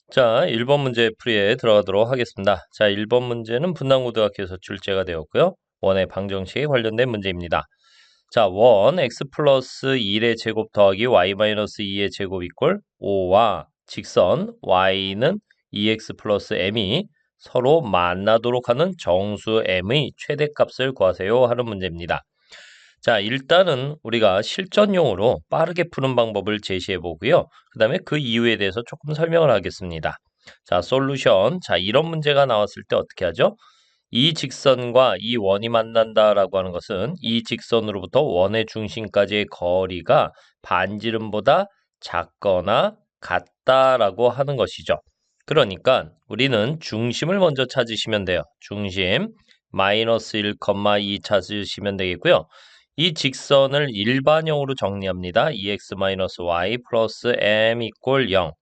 자, 1번 문제 풀이에 들어가도록 하겠습니다. 자, 1번 문제는 분당고등학교에서 출제가 되었고요. 원의 방정식에 관련된 문제입니다. 자, 원 x 플러스 1의 제곱 더하기 y 마이너스 2의 제곱 이꼴 5와 직선 y는 2x 플러스 m이 서로 만나도록 하는 정수 m의 최대값을 구하세요 하는 문제입니다. 자, 일단은 우리가 실전용으로 빠르게 푸는 방법을 제시해 보고요. 그 다음에 그 이유에 대해서 조금 설명을 하겠습니다. 자, 솔루션. 자, 이런 문제가 나왔을 때 어떻게 하죠? 이 직선과 이 원이 만난다라고 하는 것은 이 직선으로부터 원의 중심까지의 거리가 반지름보다 작거나 같다라고 하는 것이죠. 그러니까 우리는 중심을 먼저 찾으시면 돼요. 중심 마이너스 1,2 찾으시면 되겠고요. 이 직선을 일반형으로 정리합니다. 2x-y 플러스 m 이꼴 0.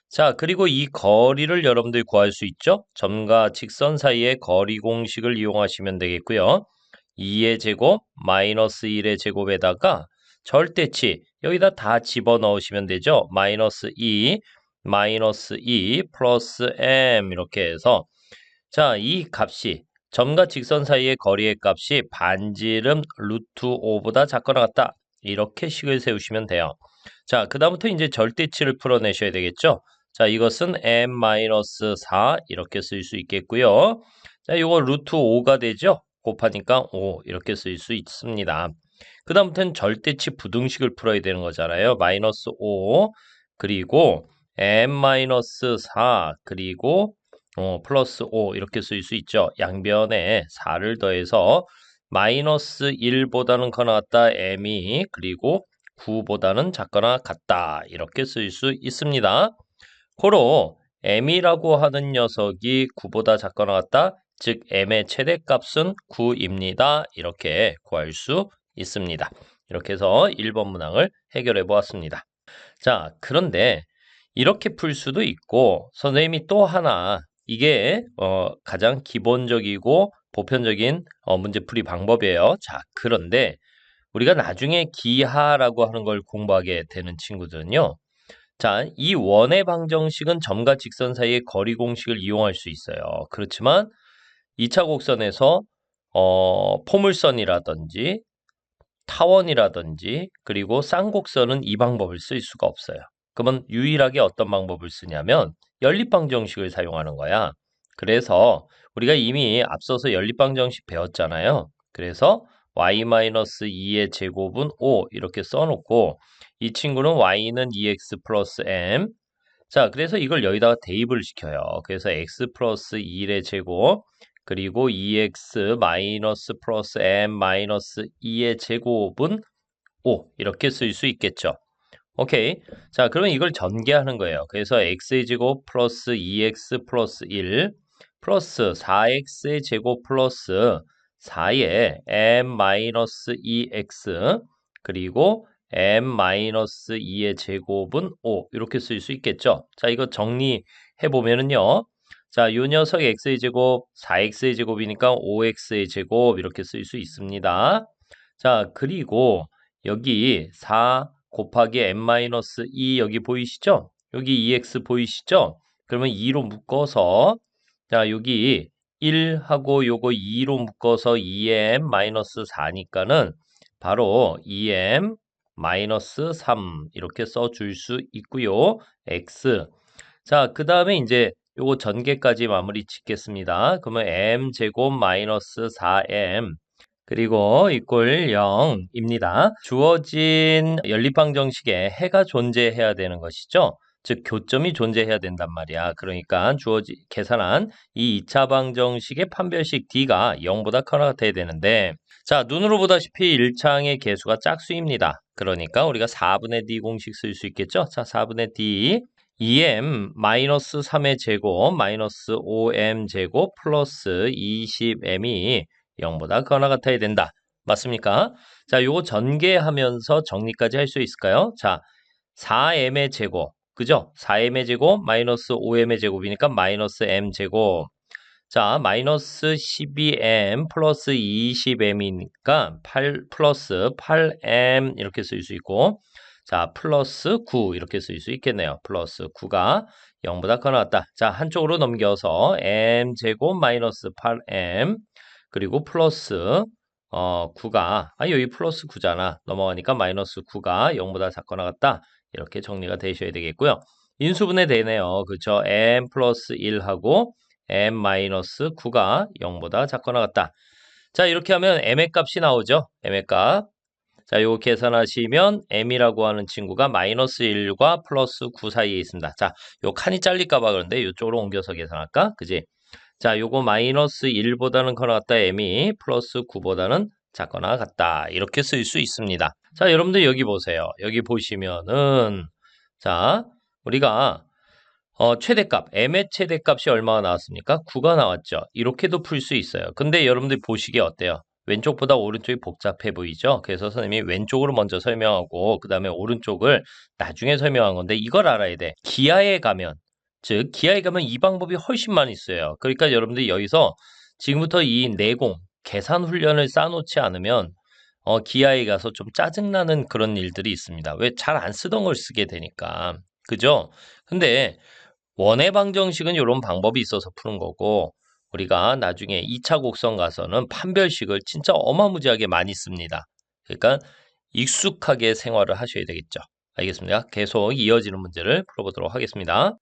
자, 그리고 이 거리를 여러분들이 구할 수 있죠? 점과 직선 사이의 거리 공식을 이용하시면 되겠고요. 2의 제곱 마이너스 1의 제곱에다가 절대치 여기다 다 집어넣으시면 되죠. 마이너스 2 플러스 m 이렇게 해서 자, 이 값이 점과 직선 사이의 거리의 값이 반지름 루트 5보다 작거나 같다. 이렇게 식을 세우시면 돼요. 자, 그 다음부터 이제 절대치를 풀어내셔야 되겠죠. 자, 이것은 m-4 이렇게 쓸 수 있겠고요. 자, 이거 루트 5가 되죠. 곱하니까 5 이렇게 쓸 수 있습니다. 그 다음부터는 절대치 부등식을 풀어야 되는 거잖아요. 마이너스 5 그리고 m-4 그리고 플러스 5 이렇게 쓸 수 있죠. 양변에 4를 더해서 마이너스 1보다는 커나 같다 m이 그리고 9보다는 작거나 같다 이렇게 쓸 수 있습니다. 고로 m이라고 하는 녀석이 9보다 작거나 같다 즉 m의 최대값은 9입니다. 이렇게 구할 수 있습니다. 이렇게 해서 1번 문항을 해결해 보았습니다. 자, 그런데 이렇게 풀 수도 있고 선생님이 또 하나 이게 가장 기본적이고 보편적인 문제풀이 방법이에요. 자, 그런데 우리가 나중에 기하라고 하는 걸 공부하게 되는 친구들은요. 자, 이 원의 방정식은 점과 직선 사이의 거리 공식을 이용할 수 있어요. 그렇지만 2차 곡선에서 포물선이라든지 타원이라든지 그리고 쌍곡선은 이 방법을 쓸 수가 없어요. 그러면 유일하게 어떤 방법을 쓰냐면 연립방정식을 사용하는 거야. 그래서 우리가 이미 앞서서 연립방정식 배웠잖아요. 그래서 y-2의 제곱은 5 이렇게 써놓고 이 친구는 y는 2x 플러스 m 자, 그래서 이걸 여기다가 대입을 시켜요. 그래서 x 플러스 1의 제곱 그리고 2x 마이너스 플러스 m 마이너스 2의 제곱은 5 이렇게 쓸 수 있겠죠. 오케이. 자, 그러면 이걸 전개하는 거예요. 그래서 x의 제곱 플러스 2x 플러스 1 플러스 4x의 제곱 플러스 4의 m 마이너스 2x 그리고 m-2의 제곱은 5 이렇게 쓸 수 있겠죠. 자, 이거 정리해 보면은요. 자, 요 녀석 x의 제곱 4x의 제곱이니까 5x의 제곱 이렇게 쓸 수 있습니다. 자, 그리고 여기 4 곱하기 m-2 여기 보이시죠? 여기 2x 보이시죠? 그러면 2로 묶어서 자, 여기 1하고 요거 2로 묶어서 2m-4니까는 바로 2m 마이너스 3 이렇게 써줄 수 있고요. x 자, 그 다음에 이제 요거 전개까지 마무리 짓겠습니다. 그러면 m제곱 마이너스 4m 그리고 이꼴 0입니다. 주어진 연립방정식에 해가 존재해야 되는 것이죠. 즉 교점이 존재해야 된단 말이야. 그러니까 계산한 이 2차 방정식의 판별식 d가 0보다 커나 같아야 되는데 자, 눈으로 보다시피 1창의 개수가 짝수입니다. 그러니까 우리가 4분의 d 공식 쓸 수 있겠죠? 자, 4분의 d 2m 마이너스 3의 제곱 마이너스 5m 제곱 플러스 20m이 0보다 커나 같아야 된다. 맞습니까? 자, 요거 전개하면서 정리까지 할 수 있을까요? 자, 4m의 제곱, 그죠? 4m의 제곱 마이너스 5m의 제곱이니까 마이너스 m 제곱. 자, 마이너스 12m 플러스 20m이니까 8 플러스 8m 이렇게 쓸 수 있고 자, 플러스 9 이렇게 쓸 수 있겠네요. 플러스 9가 0보다 커 나왔다. 자, 한쪽으로 넘겨서 m제곱 마이너스 8m 그리고 플러스 9가 여기 플러스 9잖아. 넘어가니까 마이너스 9가 0보다 작거나 같다. 이렇게 정리가 되셔야 되겠고요. 인수분해 되네요. 그렇죠? m 플러스 1하고 m 마이너스 9가 0보다 작거나 같다. 자, 이렇게 하면 m의 값이 나오죠. m의 값. 자, 요거 계산하시면 m이라고 하는 친구가 마이너스 1과 플러스 9 사이에 있습니다. 자, 요 칸이 잘릴까 봐 그런데 이쪽으로 옮겨서 계산할까? 그지? 자, 요거 마이너스 1보다는 커나 같다. m이 플러스 9보다는 작거나 같다. 이렇게 쓸 수 있습니다. 자, 여러분들 여기 보세요. 여기 보시면은 자, 우리가 최대값, m의 최대값이 얼마가 나왔습니까? 9가 나왔죠. 이렇게도 풀 수 있어요. 근데 여러분들 보시기에 어때요? 왼쪽보다 오른쪽이 복잡해 보이죠? 그래서 선생님이 왼쪽으로 먼저 설명하고 그 다음에 오른쪽을 나중에 설명한 건데 이걸 알아야 돼. 기하에 가면, 즉 기하에 가면 이 방법이 훨씬 많이 있어요. 그러니까 여러분들이 여기서 지금부터 이 내공, 계산 훈련을 쌓아놓지 않으면 기하에 가서 좀 짜증나는 그런 일들이 있습니다. 왜 잘 안 쓰던 걸 쓰게 되니까. 그죠? 근데 원의 방정식은 이런 방법이 있어서 푸는 거고 우리가 나중에 2차 곡선 가서는 판별식을 진짜 어마무지하게 많이 씁니다. 그러니까 익숙하게 생활을 하셔야 되겠죠. 알겠습니다. 계속 이어지는 문제를 풀어보도록 하겠습니다.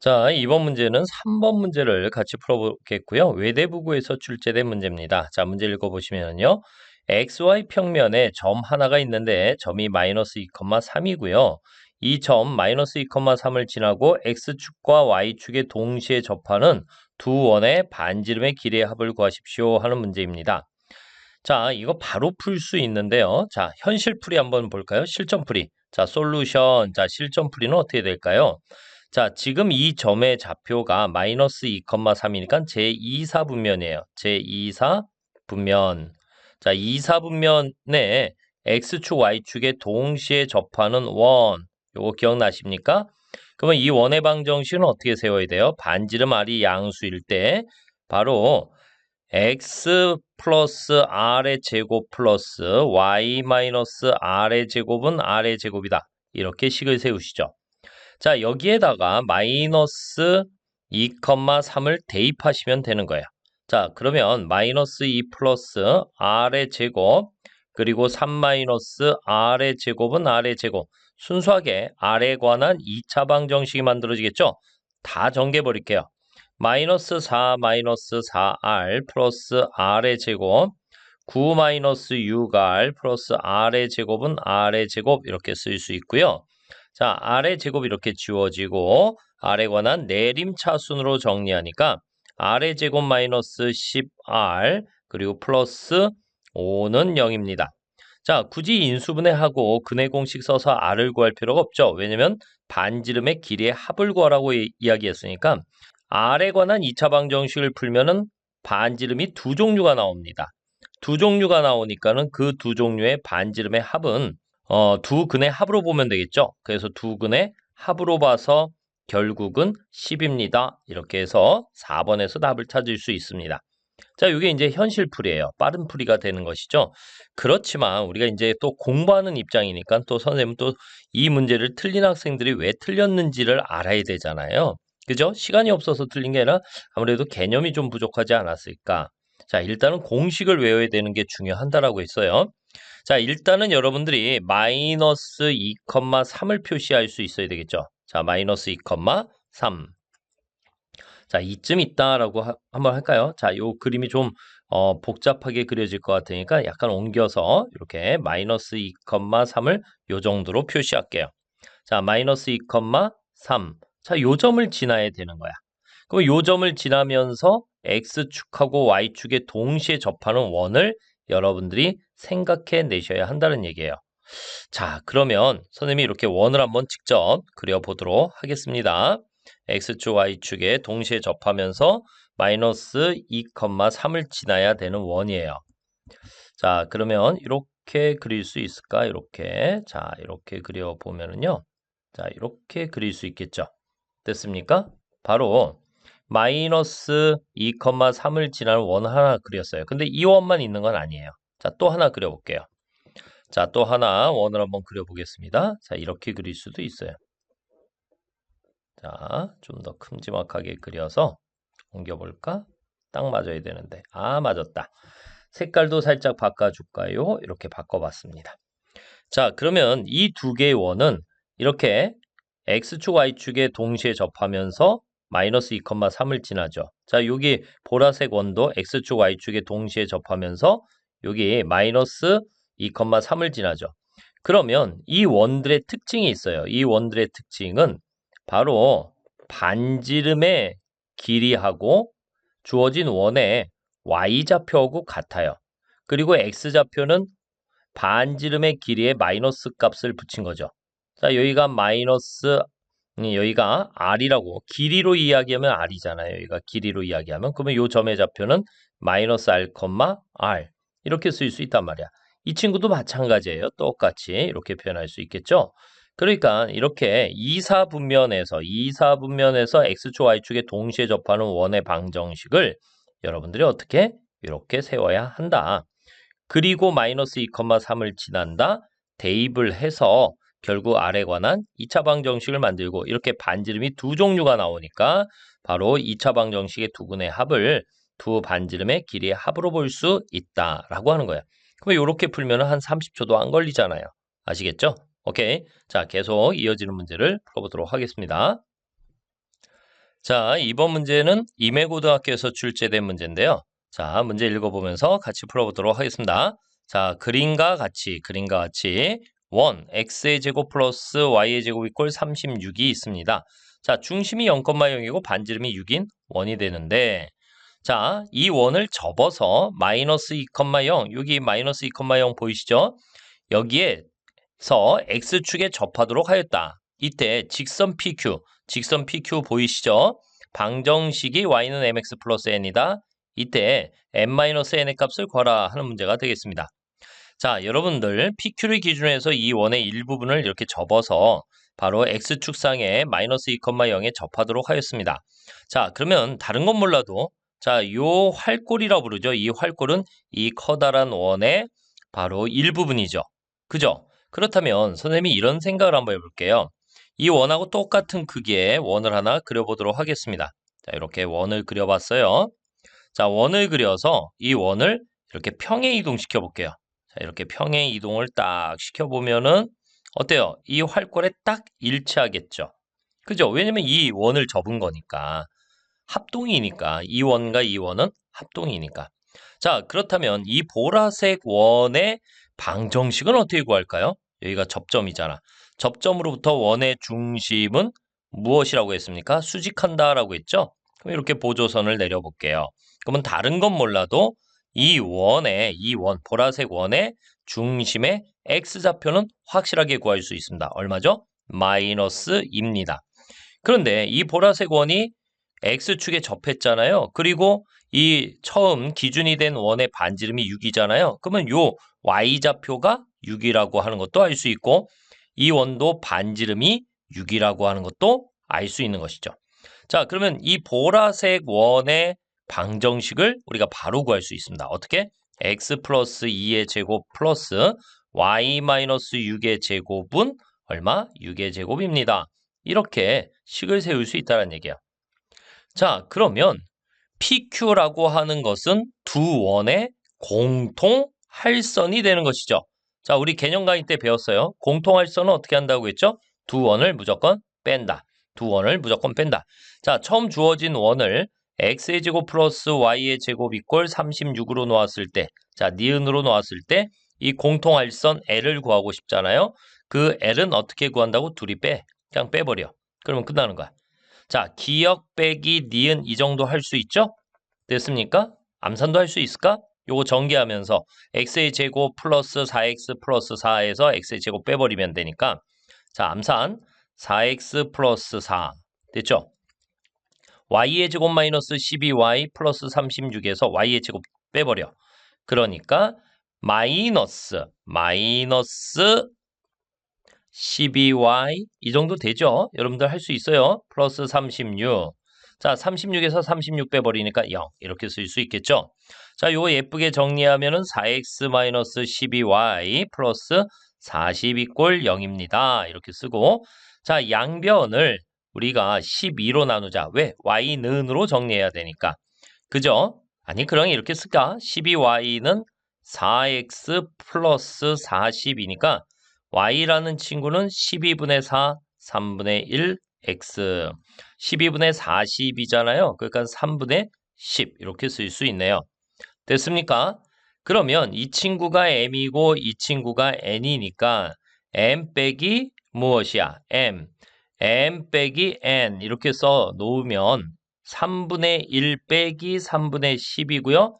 자, 이번 문제는 3번 문제를 같이 풀어보겠고요. 외대부고에서 출제된 문제입니다. 자, 문제 읽어보시면요. XY 평면에 점 하나가 있는데 점이 마이너스 2,3이고요. 이 점 마이너스 2,3을 지나고 X축과 Y축에 동시에 접하는 두 원의 반지름의 길이의 합을 구하십시오 하는 문제입니다. 자, 이거 바로 풀 수 있는데요. 자, 현실풀이 한번 볼까요? 실전풀이. 자, 솔루션. 자, 실전풀이는 어떻게 될까요? 자, 지금 이 점의 좌표가 마이너스 2,3이니까 제2사분면이에요. 제2사분면. 자, 2사분면에 X축, Y축에 동시에 접하는 원. 요거 기억나십니까? 그러면 이 원의 방정식은 어떻게 세워야 돼요? 반지름 R이 양수일 때 바로 X 플러스 R의 제곱 플러스 Y 마이너스 R의 제곱은 R의 제곱이다. 이렇게 식을 세우시죠. 자, 여기에다가 마이너스 2,3을 대입하시면 되는 거예요. 자, 그러면 마이너스 2 플러스 R의 제곱 그리고 3 마이너스 R의 제곱은 R의 제곱 순수하게 R에 관한 2차 방정식이 만들어지겠죠? 다 정개버릴게요. 마이너스 4 마이너스 4R 플러스 R의 제곱 9 마이너스 6R 플러스 R의 제곱은 R의 제곱 이렇게 쓸 수 있고요. 자, R의 제곱 이렇게 지워지고 R에 관한 내림차순으로 정리하니까 R의 제곱 마이너스 10R 그리고 플러스 5는 0입니다. 자, 굳이 인수분해하고 근해 공식 써서 R을 구할 필요가 없죠. 왜냐면 반지름의 길이의 합을 구하라고 이야기했으니까 R에 관한 2차 방정식을 풀면은 반지름이 두 종류가 나옵니다. 두 종류가 나오니까는 그 두 종류의 반지름의 합은 두 근의 합으로 보면 되겠죠. 그래서 두 근의 합으로 봐서 결국은 10입니다. 이렇게 해서 4번에서 답을 찾을 수 있습니다. 자, 이게 이제 현실풀이에요. 빠른 풀이가 되는 것이죠. 그렇지만 우리가 이제 또 공부하는 입장이니까 또 선생님은 또 이 문제를 틀린 학생들이 왜 틀렸는지를 알아야 되잖아요. 그죠? 시간이 없어서 틀린 게 아니라 아무래도 개념이 좀 부족하지 않았을까. 자, 일단은 공식을 외워야 되는 게 중요하다라고 했어요. 자, 일단은 여러분들이 마이너스 2,3을 표시할 수 있어야 되겠죠. 자, 마이너스 2,3. 자, 이쯤 있다라고 한번 할까요? 자, 요 그림이 좀 복잡하게 그려질 것 같으니까 약간 옮겨서 이렇게 마이너스 2,3을 요 정도로 표시할게요. 자, 마이너스 2,3. 자, 요 점을 지나야 되는 거야. 그럼 요 점을 지나면서 X축하고 Y축에 동시에 접하는 원을 여러분들이 생각해 내셔야 한다는 얘기예요. 자, 그러면 선생님이 이렇게 원을 한번 직접 그려보도록 하겠습니다. X축, Y축에 동시에 접하면서 마이너스 2,3을 지나야 되는 원이에요. 자, 그러면 이렇게 그릴 수 있을까? 이렇게. 자, 이렇게 그려보면은요. 자, 이렇게 그릴 수 있겠죠? 됐습니까? 바로 마이너스 2,3을 지나는 원 하나 그렸어요. 근데 이 원만 있는 건 아니에요. 자, 또 하나 그려볼게요. 자, 또 하나 원을 한번 그려보겠습니다. 자, 이렇게 그릴 수도 있어요. 자, 좀 더 큼지막하게 그려서 옮겨볼까? 딱 맞아야 되는데. 아, 맞았다. 색깔도 살짝 바꿔줄까요? 이렇게 바꿔봤습니다. 자, 그러면 이 두 개의 원은 이렇게 X축, Y축에 동시에 접하면서 마이너스 2,3을 지나죠. 자, 여기 보라색 원도 X축, Y축에 동시에 접하면서 여기 마이너스 2,3을 지나죠. 그러면 이 원들의 특징이 있어요. 이 원들의 특징은 바로 반지름의 길이하고 주어진 원의 Y좌표하고 같아요. 그리고 X좌표는 반지름의 길이에 마이너스 값을 붙인 거죠. 자, 여기가 마이너스, 여기가 R이라고, 길이로 이야기하면 R이잖아요. 여기가 길이로 이야기하면. 그러면 요 점의 좌표는 마이너스 R, R. 이렇게 쓸 수 있단 말이야. 이 친구도 마찬가지예요. 똑같이 이렇게 표현할 수 있겠죠. 그러니까 이렇게 이사분면에서 X축, Y축에 동시에 접하는 원의 방정식을 여러분들이 어떻게? 이렇게 세워야 한다. 그리고 마이너스 2,3을 지난다. 대입을 해서 결국 R에 관한 2차 방정식을 만들고 이렇게 반지름이 두 종류가 나오니까 바로 2차 방정식의 두 분의 합을 두 반지름의 길이의 합으로 볼 수 있다라고 하는 거야. 그럼 이렇게 풀면 한 30초도 안 걸리잖아요. 아시겠죠? 오케이. 자, 계속 이어지는 문제를 풀어보도록 하겠습니다. 자, 이번 문제는 임해고등학교에서 출제된 문제인데요. 자, 문제 읽어보면서 같이 풀어보도록 하겠습니다. 자, 그림과 같이 원 x의 제곱 플러스 y의 제곱 이꼴 36이 있습니다. 자, 중심이 0,0이고 반지름이 6인 원이 되는데 자, 이 원을 접어서 마이너스 2,0 여기 마이너스 2,0 보이시죠? 여기에서 x축에 접하도록 하였다. 이때 직선 PQ 보이시죠? 방정식이 y는 mx 플러스 n이다. 이때 n-n의 값을 구하라 하는 문제가 되겠습니다. 자, 여러분들 PQ를 기준으로 해서 이 원의 일부분을 이렇게 접어서 바로 x축상에 마이너스 2,0에 접하도록 하였습니다. 자, 그러면 다른 건 몰라도 자, 요 활골이라고 부르죠. 이 활골은 이 커다란 원의 바로 일부분이죠. 그죠? 그렇다면 선생님이 이런 생각을 한번 해볼게요. 이 원하고 똑같은 크기의 원을 하나 그려보도록 하겠습니다. 자, 이렇게 원을 그려봤어요. 자, 원을 그려서 이 원을 이렇게 평행 이동시켜 볼게요. 자, 이렇게 평행 이동을 딱 시켜보면은 어때요? 이 활골에 딱 일치하겠죠. 그죠? 왜냐면 이 원을 접은 거니까. 합동이니까. 이 원과 이 원은 합동이니까. 자, 그렇다면 이 보라색 원의 방정식은 어떻게 구할까요? 여기가 접점이잖아. 접점으로부터 원의 중심은 무엇이라고 했습니까? 수직한다라고 했죠? 그럼 이렇게 보조선을 내려볼게요. 그러면 다른 건 몰라도 이 보라색 원의 중심의 x좌표는 확실하게 구할 수 있습니다. 얼마죠? 마이너스입니다. 그런데 이 보라색 원이 x축에 접했잖아요. 그리고 이 처음 기준이 된 원의 반지름이 6이잖아요. 그러면 요 y좌표가 6이라고 하는 것도 알 수 있고 이 원도 반지름이 6이라고 하는 것도 알 수 있는 것이죠. 자, 그러면 이 보라색 원의 방정식을 우리가 바로 구할 수 있습니다. 어떻게? x 플러스 2의 제곱 플러스 y 마이너스 6의 제곱은 얼마? 6의 제곱입니다. 이렇게 식을 세울 수 있다는 얘기야. 자, 그러면 PQ라고 하는 것은 두 원의 공통 할선이 되는 것이죠. 자, 우리 개념 강의 때 배웠어요. 공통 할선은 어떻게 한다고 했죠? 두 원을 무조건 뺀다. 두 원을 무조건 뺀다. 자, 처음 주어진 원을 x의 제곱 플러스 y의 제곱 이꼴 36으로 놓았을 때, 자, 니은으로 놓았을 때 이 공통 할선 L을 구하고 싶잖아요. 그 L은 어떻게 구한다고? 둘이 빼. 그냥 빼버려. 그러면 끝나는 거야. 자, 기역 빼기 니은 이 정도 할 수 있죠? 됐습니까? 암산도 할 수 있을까? 요거 전개하면서 x의 제곱 플러스 4x 플러스 4에서 x의 제곱 빼버리면 되니까 자, 암산 4x 플러스 4 됐죠? y의 제곱 마이너스 12y 플러스 36에서 y의 제곱 빼버려. 그러니까 마이너스 12y 이 정도 되죠? 여러분들 할 수 있어요. 플러스 36. 자, 36에서 36 빼버리니까 0 이렇게 쓸 수 있겠죠. 자, 요거 예쁘게 정리하면은 4x-12y 플러스 40 이꼴 0입니다. 이렇게 쓰고 자, 양변을 우리가 12로 나누자. 왜? y는으로 정리해야 되니까. 그죠? 아니, 그럼 이렇게 쓸까? 12y는 4x 플러스 40이니까 y라는 친구는 12분의 4, 3분의 1, x. 12분의 40이잖아요. 그러니까 3분의 10 이렇게 쓸 수 있네요. 됐습니까? 그러면 이 친구가 m이고 이 친구가 n이니까 m 빼기 무엇이야? m 빼기 n 이렇게 써 놓으면 3분의 1 빼기 3분의 10이고요.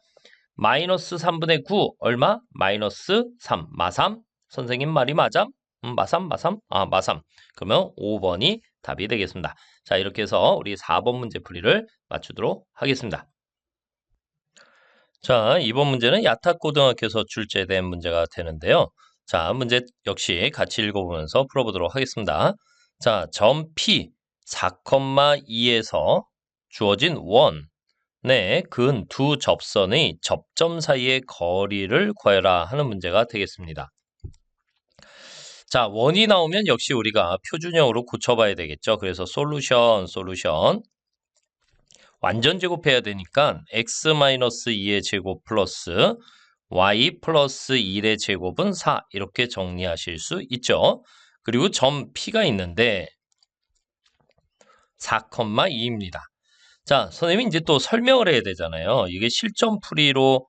마이너스 3분의 9 얼마? 마이너스 3 마삼? 선생님 말이 맞아? 마삼? 아, 마삼. 그러면 5번이 답이 되겠습니다. 자, 이렇게 해서 우리 4번 문제 풀이를 맞추도록 하겠습니다. 자, 이번 문제는 야탁고등학교에서 출제된 문제가 되는데요. 자, 문제 역시 같이 읽어보면서 풀어보도록 하겠습니다. 자, 점 P 4,2에서 주어진 원의 근 두 접선의 접점 사이의 거리를 구해라 하는 문제가 되겠습니다. 자, 원이 나오면 역시 우리가 표준형으로 고쳐봐야 되겠죠. 그래서 솔루션 완전 제곱해야 되니까 x-2의 제곱 플러스 y 플러스 1의 제곱은 4 이렇게 정리하실 수 있죠. 그리고 점 P가 있는데 4,2입니다. 자, 선생님이 이제 또 설명을 해야 되잖아요. 이게 실전풀이로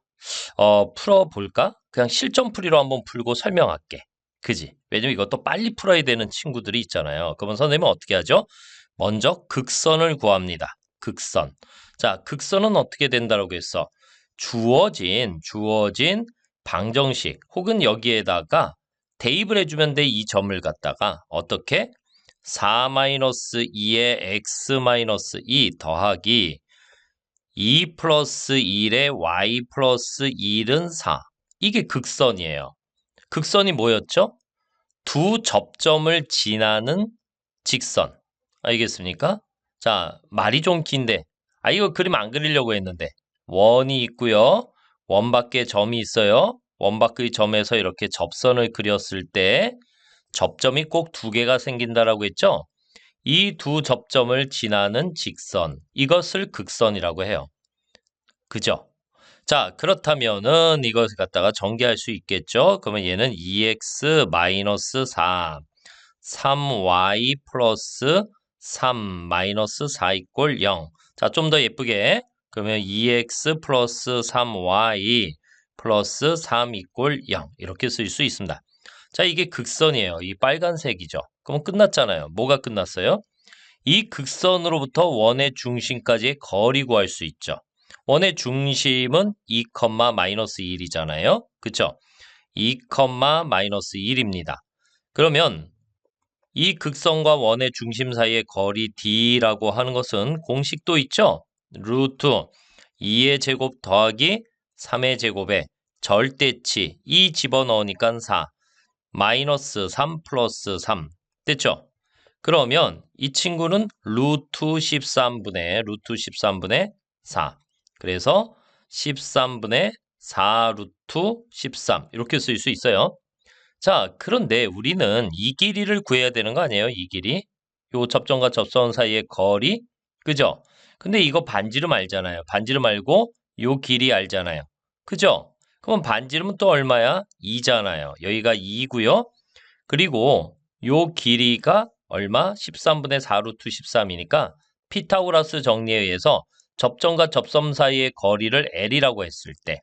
풀어볼까? 그냥 실전풀이로 한번 풀고 설명할게. 그지? 왜냐면 이것도 빨리 풀어야 되는 친구들이 있잖아요. 그러면 선생님은 어떻게 하죠? 먼저 극선을 구합니다. 극선. 자, 극선은 어떻게 된다고 했어? 주어진 방정식 혹은 여기에다가 대입을 해주면 돼. 이 점을 갖다가 어떻게? 4-2의 x-2 더하기 2 플러스 1의 y 플러스 1은 4. 이게 극선이에요. 극선이 뭐였죠? 두 접점을 지나는 직선. 알겠습니까? 자, 말이 좀 긴데. 아, 이거 그림 안 그리려고 했는데. 원이 있고요. 원 밖에 점이 있어요. 원 밖의 점에서 이렇게 접선을 그렸을 때 접점이 꼭 두 개가 생긴다라고 했죠? 이 두 접점을 지나는 직선. 이것을 극선이라고 해요. 그죠? 자, 그렇다면은 이것을 갖다가 전개할 수 있겠죠? 그러면 얘는 2x-4, 3y 플러스 3 마이너스 4 이꼴 0. 자, 좀 더 예쁘게. 그러면 2x 플러스 3y 플러스 3 이꼴 0. 이렇게 쓸 수 있습니다. 자, 이게 극선이에요. 이 빨간색이죠. 그럼 끝났잖아요. 뭐가 끝났어요? 이 극선으로부터 원의 중심까지의 거리 구할 수 있죠. 원의 중심은 2, 마이너스 1이잖아요. 그쵸? 2, 마이너스 1입니다. 그러면 이 극선과 원의 중심 사이의 거리 D라고 하는 것은 공식도 있죠? 루트 2의 제곱 더하기 3의 제곱에 절대치 2 집어넣으니까 4 마이너스 3 플러스 3 됐죠? 그러면 이 친구는 루트 13분의 4 그래서 13분의 4 루트 13 이렇게 쓸 수 있어요. 자, 그런데 우리는 이 길이를 구해야 되는 거 아니에요? 이 길이. 요 접점과 접선 사이의 거리. 그죠? 근데 이거 반지름 알잖아요. 반지름 알고 요 길이 알잖아요. 그죠? 그럼 반지름은 또 얼마야? 2잖아요. 여기가 2고요. 그리고 요 길이가 얼마? 13분의 4 루트 13이니까 피타고라스 정리에 의해서 접점과 접점 사이의 거리를 L이라고 했을 때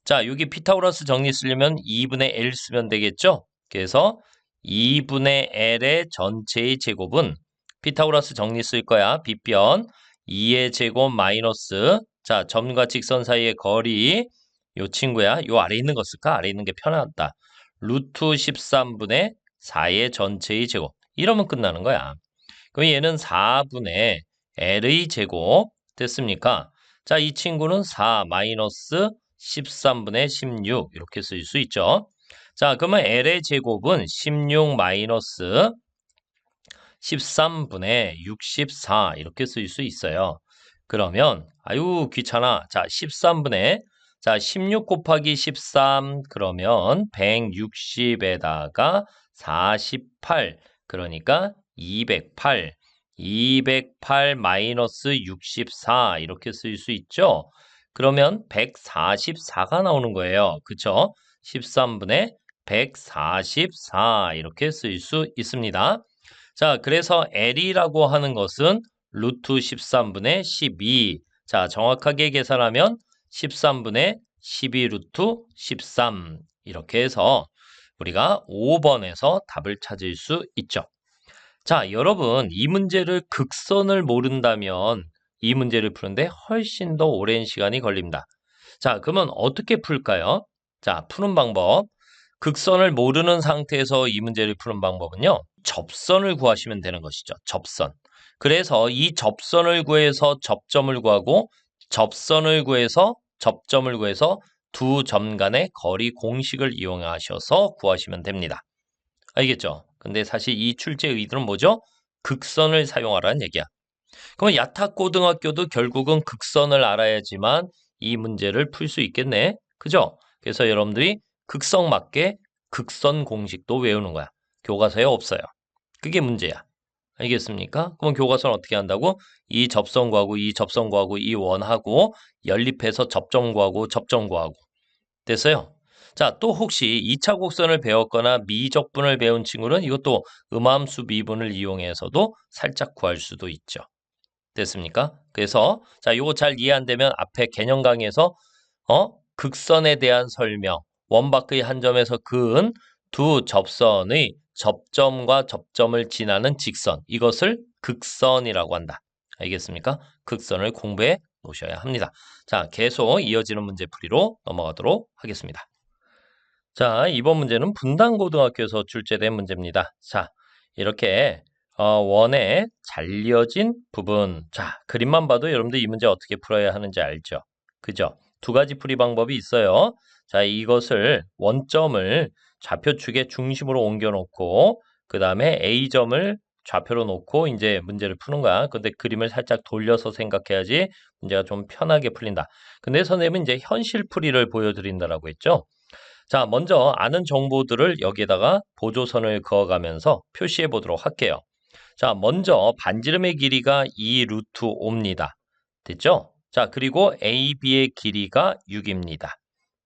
자, 여기 피타고라스 정리 쓰려면 2분의 L 쓰면 되겠죠? 그래서 2분의 L의 전체의 제곱은 피타고라스 정리 쓸 거야. 빗변 2의 제곱 마이너스 자, 점과 직선 사이의 거리 요 친구야. 요 아래 있는 거 쓸까? 아래 있는 게 편하다. 루트 13분의 4의 전체의 제곱. 이러면 끝나는 거야. 그럼 얘는 4분의 L의 제곱 됐습니까? 자, 이 친구는 4 마이너스 13분의 16 이렇게 쓸 수 있죠. 자, 그러면 L의 제곱은 16 마이너스 13분의 64 이렇게 쓸 수 있어요. 그러면 아유 귀찮아. 자 13분의 자 16 곱하기 13 그러면 160에다가 48 그러니까 208 208 마이너스 64 이렇게 쓸 수 있죠. 그러면 144가 나오는 거예요. 그쵸? 13분의 144 이렇게 쓸 수 있습니다. 자, 그래서 L이라고 하는 것은 루트 13분의 12. 자, 정확하게 계산하면 13분의 12 루트 13. 이렇게 해서 우리가 5번에서 답을 찾을 수 있죠. 자, 여러분, 이 문제를 극선을 모른다면 이 문제를 푸는데 훨씬 더 오랜 시간이 걸립니다. 자, 그러면 어떻게 풀까요? 자, 푸는 방법. 극선을 모르는 상태에서 이 문제를 푸는 방법은요. 접선을 구하시면 되는 것이죠. 접선. 그래서 이 접선을 구해서 접점을 구하고 접선을 구해서 접점을 구해서 두 점 간의 거리 공식을 이용하셔서 구하시면 됩니다. 알겠죠? 근데 사실 이 출제의 의도는 뭐죠? 극선을 사용하라는 얘기야. 그럼 야타고등학교도 결국은 극선을 알아야지만 이 문제를 풀 수 있겠네. 그죠? 그래서 여러분들이 극성 맞게 극선 공식도 외우는 거야. 교과서에 없어요. 그게 문제야. 알겠습니까? 그럼 교과서는 어떻게 한다고? 이 접선 구하고 이 접선 구하고 이 원하고 연립해서 접점 구하고 접점 구하고. 됐어요? 자, 또 혹시 2차 곡선을 배웠거나 미적분을 배운 친구는 이것도 음함수 미분을 이용해서도 살짝 구할 수도 있죠. 됐습니까? 그래서 자, 요거 잘 이해 안 되면 앞에 개념 강의에서 극선에 대한 설명, 원 밖의 한 점에서 그은 두 접선의 접점과 접점을 지나는 직선, 이것을 극선이라고 한다. 알겠습니까? 극선을 공부해 놓으셔야 합니다. 자, 계속 이어지는 문제풀이로 넘어가도록 하겠습니다. 자, 이번 문제는 분당고등학교에서 출제된 문제입니다. 자, 이렇게 원의 잘려진 부분. 자, 그림만 봐도 여러분들 이 문제 어떻게 풀어야 하는지 알죠? 그죠? 두 가지 풀이 방법이 있어요. 자, 이것을 원점을 좌표축의 중심으로 옮겨 놓고 그 다음에 A점을 좌표로 놓고 이제 문제를 푸는 거야. 근데 그림을 살짝 돌려서 생각해야지 문제가 좀 편하게 풀린다. 근데 선생님은 이제 현실풀이를 보여드린다라고 했죠. 자, 먼저 아는 정보들을 여기에다가 보조선을 그어가면서 표시해 보도록 할게요. 자, 먼저 반지름의 길이가 2 루트 5입니다. 됐죠? 자, 그리고 AB의 길이가 6입니다.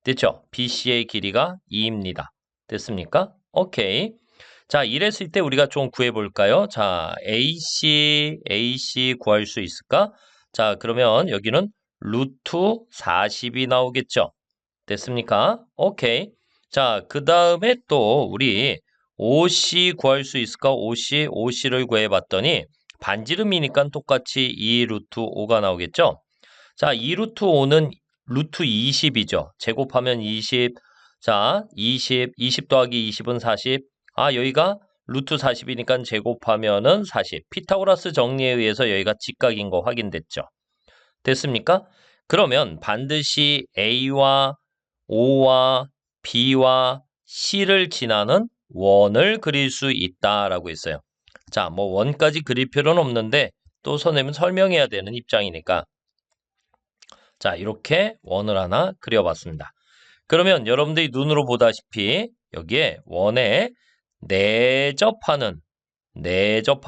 됐죠? BC의 길이가 2입니다. 됐습니까? 오케이. 자, 이랬을 때 우리가 좀 구해볼까요? 자, AC 구할 수 있을까? 자, 그러면 여기는 루트 40이 나오겠죠? 됐습니까? 오케이. 자, 그 다음에 또 우리 OC 구할 수 있을까? OC를 구해봤더니 반지름이니까 똑같이 2 루트 5가 나오겠죠? 자, 2 루트 5는 루트 20이죠. 제곱하면 20. 자, 20 더하기 20은 40. 아, 여기가 루트 40이니까 제곱하면은 40. 피타고라스 정리에 의해서 여기가 직각인 거 확인됐죠? 됐습니까? 그러면 반드시 A와 O와 B와 C를 지나는 원을 그릴 수 있다라고 했어요. 자, 뭐 원까지 그릴 필요는 없는데 또 선생님은 설명해야 되는 입장이니까 자, 이렇게 원을 하나 그려봤습니다. 그러면 여러분들이 눈으로 보다시피 여기에 원에 내접하는 내접